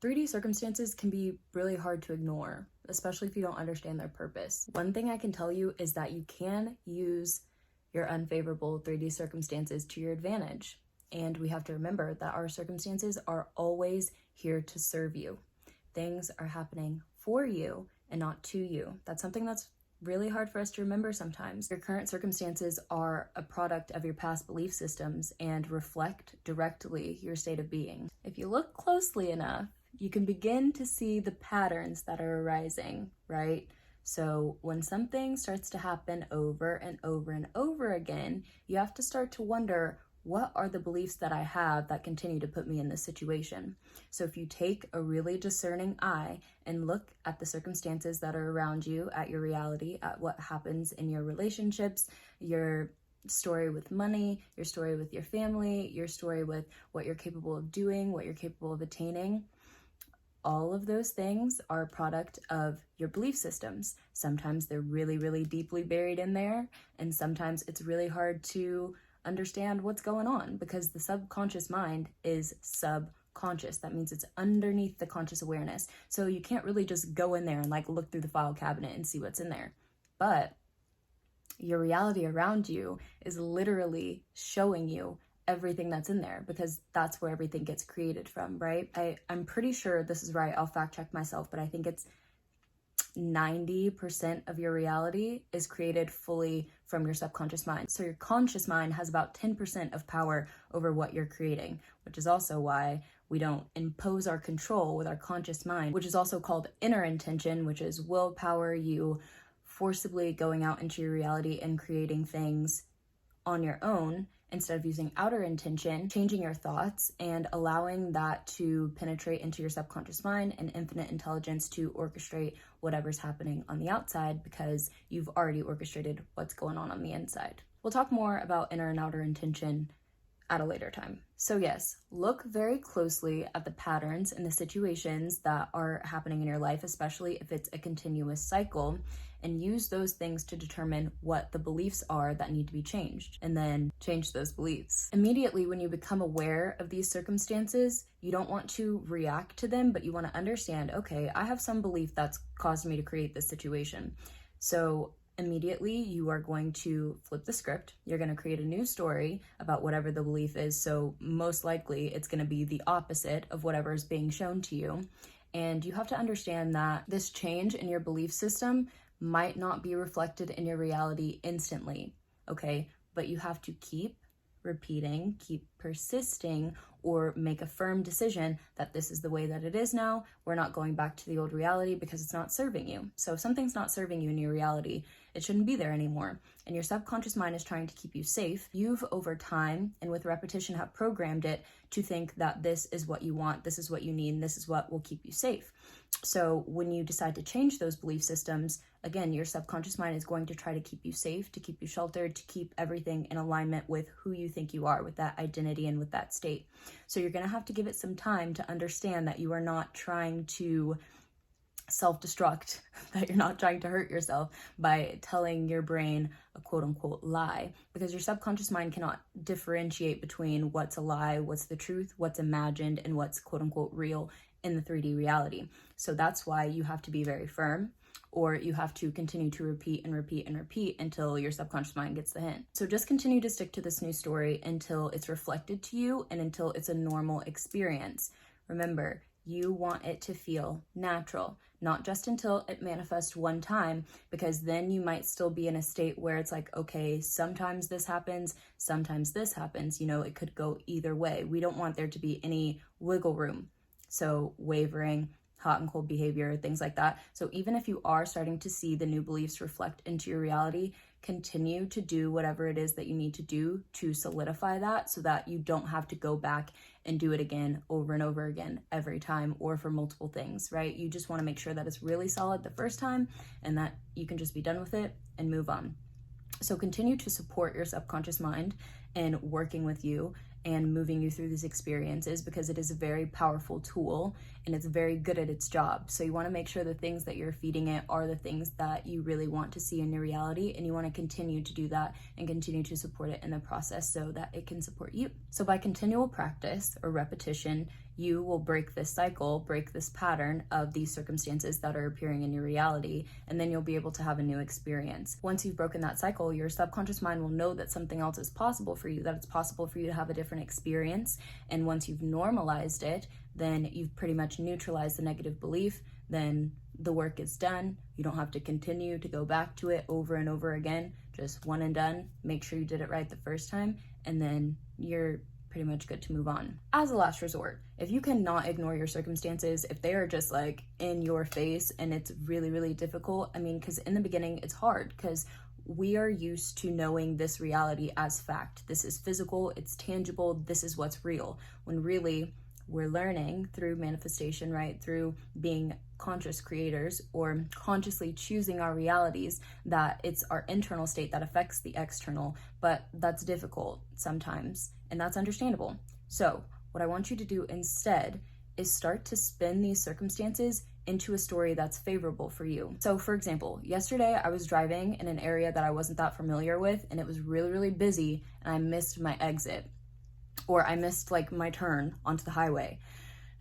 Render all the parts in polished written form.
3D circumstances can be really hard to ignore, especially if you don't understand their purpose. One thing I can tell you is that you can use your unfavorable 3D circumstances to your advantage. And we have to remember that our circumstances are always here to serve you. Things are happening for you and not to you. That's something that's really hard for us to remember sometimes. Your current circumstances are a product of your past belief systems and reflect directly your state of being. If you look closely enough, you can begin to see the patterns that are arising, right? So when something starts to happen over and over and over again, you have to start to wonder, what are the beliefs that I have that continue to put me in this situation? So if you take a really discerning eye and look at the circumstances that are around you, at your reality, at what happens in your relationships, your story with money, your story with your family, your story with what you're capable of doing, what you're capable of attaining, all of those things are a product of your belief systems. Sometimes they're really, really deeply buried in there, and sometimes it's really hard to understand what's going on because the subconscious mind is subconscious. That means it's underneath the conscious awareness. So you can't really just go in there and look through the file cabinet and see what's in there. But your reality around you is literally showing you everything that's in there because that's where everything gets created from, right? I'm pretty sure this is right. I'll fact check myself, but I think it's 90% of your reality is created fully from your subconscious mind. So your conscious mind has about 10% of power over what you're creating, which is also why we don't impose our control with our conscious mind, which is also called inner intention, which is willpower, you forcibly going out into your reality and creating things on your own instead of using outer intention, changing your thoughts and allowing that to penetrate into your subconscious mind and infinite intelligence to orchestrate whatever's happening on the outside because you've already orchestrated what's going on the inside. We'll talk more about inner and outer intention at a later time. So yes, look very closely at the patterns and the situations that are happening in your life, especially if it's a continuous cycle, and use those things to determine what the beliefs are that need to be changed, and then change those beliefs. Immediately when you become aware of these circumstances, you don't want to react to them, but you want to understand, okay, I have some belief that's caused me to create this situation. So immediately you are going to flip the script. You're going to create a new story about whatever the belief is. So most likely it's going to be the opposite of whatever is being shown to you. And you have to understand that this change in your belief system might not be reflected in your reality instantly, okay? But you have to keep repeating, keep persisting, or make a firm decision that this is the way that it is now. We're not going back to the old reality because it's not serving you. So if something's not serving you in your reality, it shouldn't be there anymore. And your subconscious mind is trying to keep you safe. You've over time and with repetition have programmed it to think that this is what you want, this is what you need, and this is what will keep you safe. So when you decide to change those belief systems, again, your subconscious mind is going to try to keep you safe, to keep you sheltered, to keep everything in alignment with who you think you are, with that identity and with that state. So you're going to have to give it some time to understand that you are not trying to self-destruct, that you're not trying to hurt yourself by telling your brain a quote-unquote lie, because your subconscious mind cannot differentiate between what's a lie, what's the truth, what's imagined, and what's quote-unquote real in the 3D reality. So that's why you have to be very firm, or you have to continue to repeat and repeat and repeat until your subconscious mind gets the hint. So just continue to stick to this new story until it's reflected to you and until it's a normal experience. Remember, you want it to feel natural, not just until it manifests one time, because then you might still be in a state where it's like, okay, sometimes this happens, sometimes this happens. You know, it could go either way. We don't want there to be any wiggle room. So wavering, hot and cold behavior, things like that. So even if you are starting to see the new beliefs reflect into your reality, continue to do whatever it is that you need to do to solidify that so that you don't have to go back and do it again over and over again every time or for multiple things, right? You just want to make sure that it's really solid the first time and that you can just be done with it and move on. So continue to support your subconscious mind in working with you and moving you through these experiences, because it is a very powerful tool and it's very good at its job. So you want to make sure the things that you're feeding it are the things that you really want to see in your reality, and you want to continue to do that and continue to support it in the process so that it can support you. So by continual practice or repetition, you will break this cycle, break this pattern of these circumstances that are appearing in your reality, and then you'll be able to have a new experience. Once you've broken that cycle, your subconscious mind will know that something else is possible for you, that it's possible for you to have a different experience. And once you've normalized it, then you've pretty much neutralized the negative belief. Then the work is done. You don't have to continue to go back to it over and over again. Just one and done. Make sure you did it right the first time, and then you're pretty much good to move on. As a last resort, if you cannot ignore your circumstances, if they are just like in your face and it's really, really difficult, because in the beginning it's hard because we are used to knowing this reality as fact. This is physical, it's tangible, this is what's real. When really we're learning through manifestation, right? Through being conscious creators or consciously choosing our realities, that it's our internal state that affects the external, but that's difficult sometimes, and that's understandable. So what I want you to do instead is start to spin these circumstances into a story that's favorable for you. So for example, yesterday I was driving in an area that I wasn't that familiar with, and it was really, really busy, and I missed my exit. Or I missed like my turn onto the highway,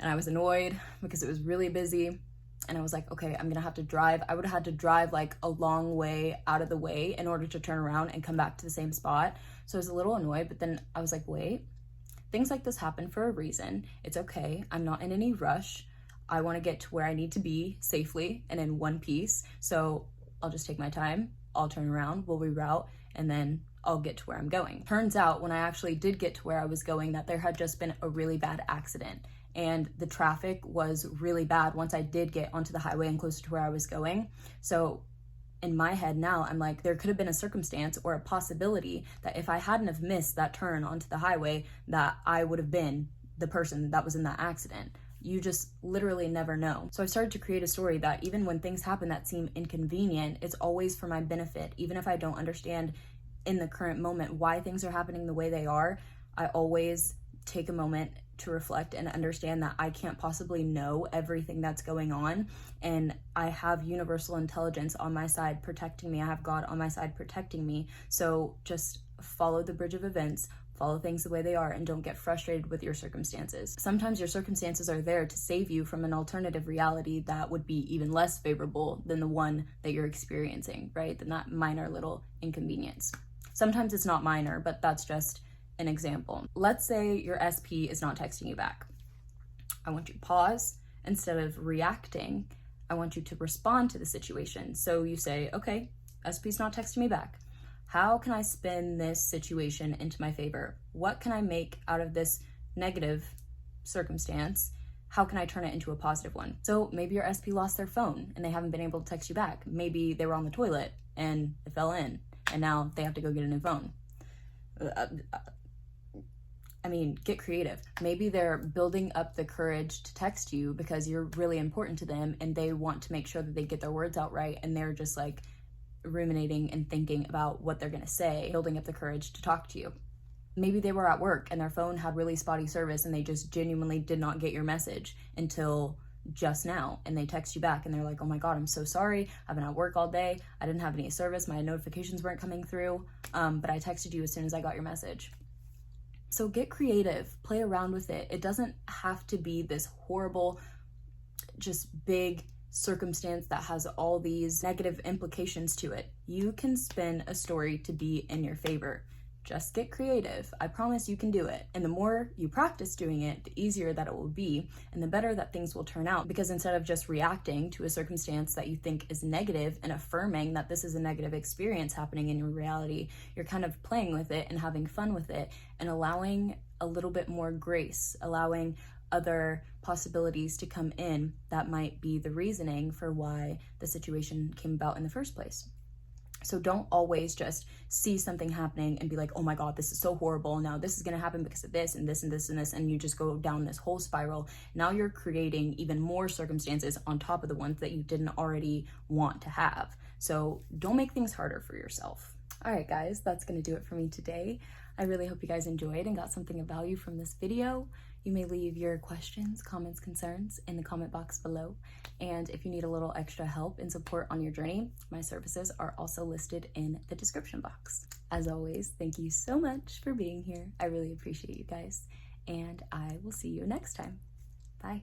and I was annoyed because it was really busy, and I was like, okay, I'm gonna have to drive. I would have had to drive like a long way out of the way in order to turn around and come back to the same spot. So I was a little annoyed, but then I was like, wait, things like this happen for a reason. It's okay, I'm not in any rush. I wanna get to where I need to be safely and in one piece. So I'll just take my time, I'll turn around, we'll reroute, and then I'll get to where I'm going. Turns out when I actually did get to where I was going, that there had just been a really bad accident, and the traffic was really bad once I did get onto the highway and closer to where I was going. So in my head now, I'm like, there could have been a circumstance or a possibility that if I hadn't have missed that turn onto the highway, that I would have been the person that was in that accident. You just literally never know. So I started to create a story that even when things happen that seem inconvenient, it's always for my benefit. Even if I don't understand in the current moment why things are happening the way they are, I always take a moment to reflect and understand that I can't possibly know everything that's going on, and I have universal intelligence on my side protecting me. I have God on my side protecting me. So just follow the bridge of events, follow things the way they are, and don't get frustrated with your circumstances. Sometimes your circumstances are there to save you from an alternative reality that would be even less favorable than the one that you're experiencing, right? Than that minor little inconvenience. Sometimes it's not minor, but that's just an example. Let's say your SP is not texting you back. I want you to pause. Instead of reacting, I want you to respond to the situation. So you say, okay, SP's not texting me back. How can I spin this situation into my favor? What can I make out of this negative circumstance? How can I turn it into a positive one? So maybe your SP lost their phone and they haven't been able to text you back. Maybe they were on the toilet and it fell in, and now they have to go get a new phone. Get creative. Maybe they're building up the courage to text you because you're really important to them and they want to make sure that they get their words out right, and they're just like ruminating and thinking about what they're gonna say, building up the courage to talk to you. Maybe they were at work and their phone had really spotty service and they just genuinely did not get your message until just now, and they text you back and they're like, oh my God, I'm so sorry. I've been at work all day. I didn't have any service. My notifications weren't coming through, but I texted you as soon as I got your message. So get creative, play around with it. It doesn't have to be this horrible, just big circumstance that has all these negative implications to it. You can spin a story to be in your favor. Just get creative. I promise you can do it. And the more you practice doing it, the easier that it will be, and the better that things will turn out. Because instead of just reacting to a circumstance that you think is negative and affirming that this is a negative experience happening in your reality, you're kind of playing with it and having fun with it and allowing a little bit more grace, allowing other possibilities to come in that might be the reasoning for why the situation came about in the first place. So don't always just see something happening and be like, oh my God, this is so horrible. Now this is going to happen because of this and this and this and this. And you just go down this whole spiral. Now you're creating even more circumstances on top of the ones that you didn't already want to have. So don't make things harder for yourself. All right, guys, that's going to do it for me today. I really hope you guys enjoyed and got something of value from this video. You may leave your questions, comments, concerns in the comment box below. And if you need a little extra help and support on your journey, my services are also listed in the description box. As always, thank you so much for being here. I really appreciate you guys, and I will see you next time. Bye.